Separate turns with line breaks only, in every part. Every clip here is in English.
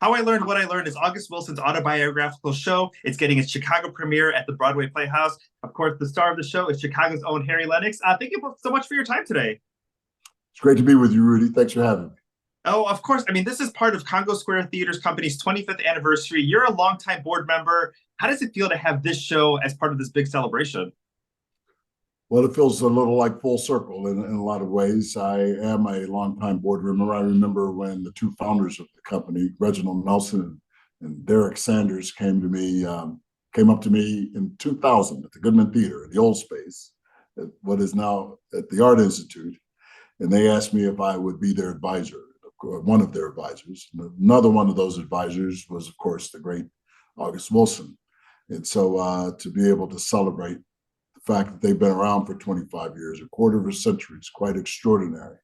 How I Learned What I Learned is August Wilson's autobiographical show. It's getting its Chicago premiere at the Broadway Playhouse. Of course, the star of the show is Chicago's own Harry Lennix. Thank you so much for your time today.
It's great to be with you, Rudy. Thanks for having me.
Oh, of course. I mean, this is part of Congo Square Theatre Company's 25th anniversary. You're a longtime board member. How does it feel to have this show as part of this big celebration?
Well, it feels a little like full circle in a lot of ways. I am a longtime board member. I remember when the two founders of the company, Reginald Nelson and Derek Sanders, came up to me in 2000 at the Goodman Theater in the old space, at what is now at the Art Institute, and they asked me if I would be their advisor, one of their advisors. Another one of those advisors was, of course, the great August Wilson. And so to be able to celebrate the fact that they've been around for 25 years, a quarter of a century, is quite extraordinary.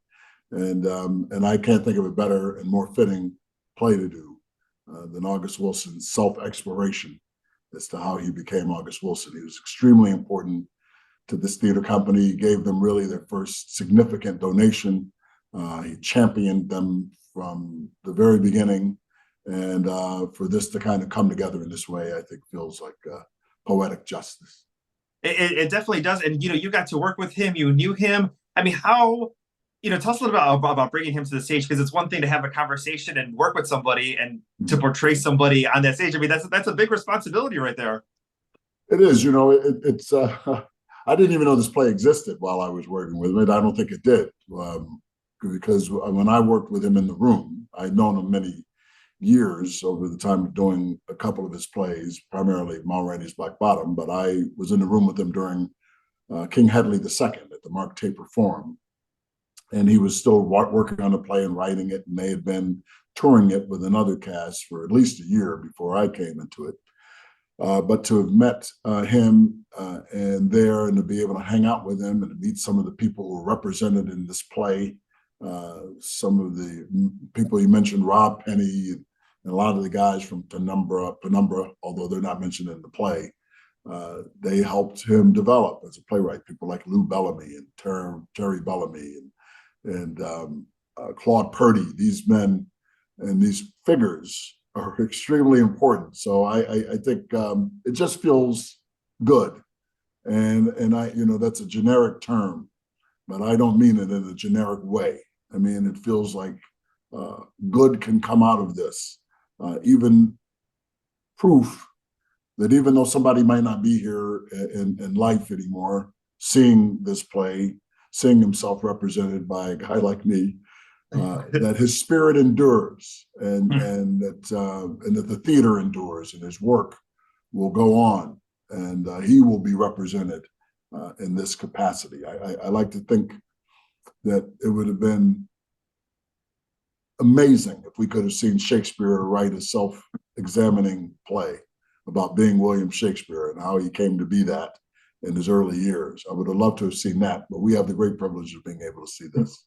And I can't think of a better and more fitting play to do than August Wilson's self-exploration as to how he became August Wilson. He was extremely important to this theater company. He gave them really their first significant donation. He championed them from the very beginning. And for this to kind of come together in this way, I think feels like poetic justice.
It definitely does. And, you got to work with him. You knew him. I mean, tell us a little bit about bringing him to the stage, because it's one thing to have a conversation and work with somebody and to portray somebody on that stage. I mean, that's a big responsibility right there.
It is. It's I didn't even know this play existed while I was working with him. I don't think it did, because when I worked with him in the room, I'd known him many years over the time of doing a couple of his plays, primarily Mulroney's Black Bottom, but I was in the room with him during King Hedley II at the Mark Taper Forum. And he was still working on the play and writing it, and they had been touring it with another cast for at least a year before I came into it. But to have met him and to be able to hang out with him and to meet some of the people who were represented in this play, some of the people you mentioned, Rob Penny, and a lot of the guys from Penumbra, although they're not mentioned in the play, they helped him develop as a playwright. People like Lou Bellamy and Terry Bellamy and Claude Purdy. These men and these figures are extremely important. So I think it just feels good, and that's a generic term, but I don't mean it in a generic way. I mean, it feels like good can come out of this, even proof that even though somebody might not be here in life anymore, seeing this play, seeing himself represented by a guy like me, that his spirit endures, and that the theater endures, and his work will go on, and he will be represented in this capacity. I like to think that it would have been amazing if we could have seen Shakespeare write a self-examining play about being William Shakespeare and how he came to be that in his early years. I would have loved to have seen that, but we have the great privilege of being able to see this.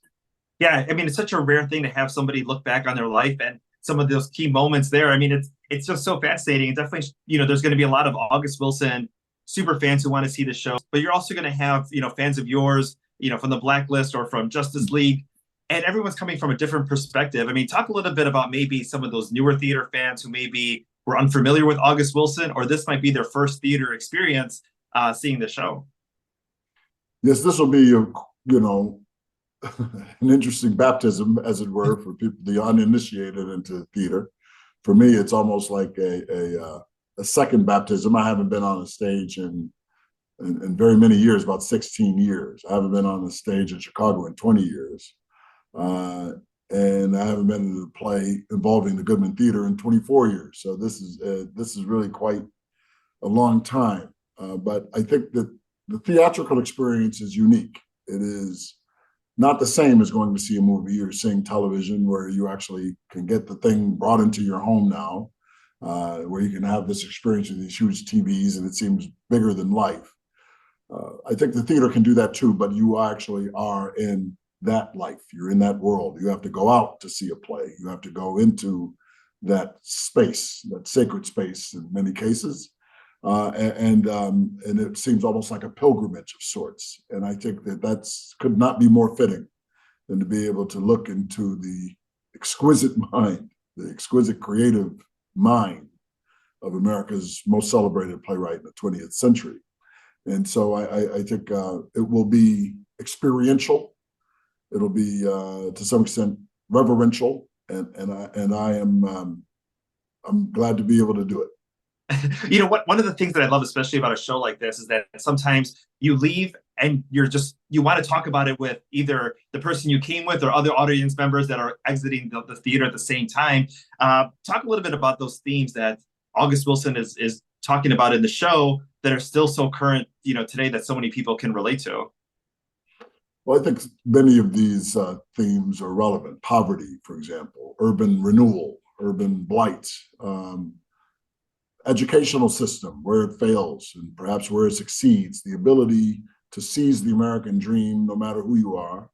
Yeah, I mean, it's such a rare thing to have somebody look back on their life and some of those key moments there. I mean, it's just so fascinating. And definitely, there's going to be a lot of August Wilson super fans who want to see the show, but you're also going to have, fans of yours, from the Blacklist or from Justice League, and everyone's coming from a different perspective. I mean, talk a little bit about maybe some of those newer theater fans who maybe were unfamiliar with August Wilson, or this might be their first theater experience seeing the show.
Yes, this will be, an interesting baptism, as it were, for people, the uninitiated into theater. For me, it's almost like a second baptism. I haven't been on a stage in very many years, about 16 years. I haven't been on a stage in Chicago in 20 years. And I haven't been in a play involving the Goodman Theater in 24 years. So this is really quite a long time. But I think that the theatrical experience is unique. It is not the same as going to see a movie or seeing television, where you actually can get the thing brought into your home now, where you can have this experience with these huge TVs and it seems bigger than life. I think the theater can do that too, but you actually are in that life. You're in that world. You have to go out to see a play. You have to go into that space, that sacred space in many cases. And it seems almost like a pilgrimage of sorts. And I think that could not be more fitting than to be able to look into the exquisite mind the exquisite creative mind of America's most celebrated playwright in the 20th century. And so I think it will be experiential. It'll be to some extent reverential, and I'm glad to be able to do it.
You know what? One of the things that I love, especially about a show like this, is that sometimes you leave and you want to talk about it with either the person you came with or other audience members that are exiting the theater at the same time. Talk a little bit about those themes that August Wilson is talking about in the show that are still so current, today, that so many people can relate to.
Well, I think many of these themes are relevant. Poverty, for example, urban renewal, urban blight, educational system, where it fails and perhaps where it succeeds, the ability to seize the American dream, no matter who you are,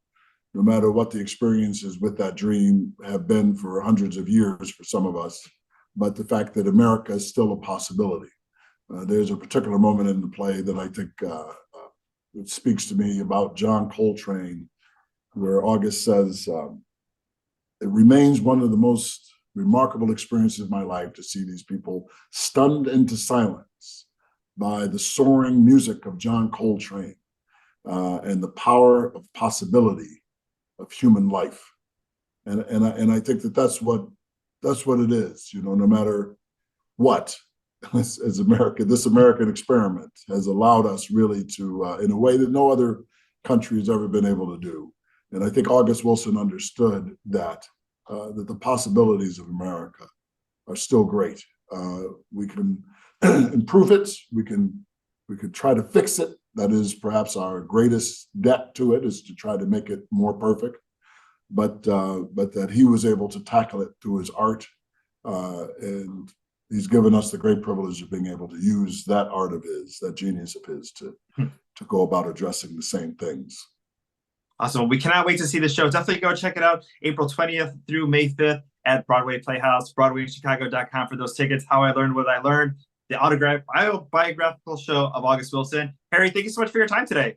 no matter what the experiences with that dream have been for hundreds of years for some of us, but the fact that America is still a possibility. There's a particular moment in the play that I think it speaks to me about John Coltrane, where August says, it remains one of the most remarkable experiences of my life to see these people stunned into silence by the soaring music of John Coltrane and the power of possibility of human life. And I think that's what it is, no matter what, as America, this American experiment has allowed us really to, in a way that no other country has ever been able to do. And I think August Wilson understood that the possibilities of America are still great. We can improve it. We could try to fix it. That is perhaps our greatest debt to it, is to try to make it more perfect. But that he was able to tackle it through his art, and he's given us the great privilege of being able to use that art of his, that genius of his, to go about addressing the same things.
Awesome. We cannot wait to see the show. Definitely go check it out April 20th through May 5th at Broadway Playhouse, BroadwayInChicago.com for those tickets. How I Learned What I Learned, the autobiographical show of August Wilson. Harry, thank you so much for your time today.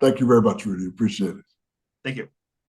Thank you very much, Rudy. Appreciate it.
Thank you.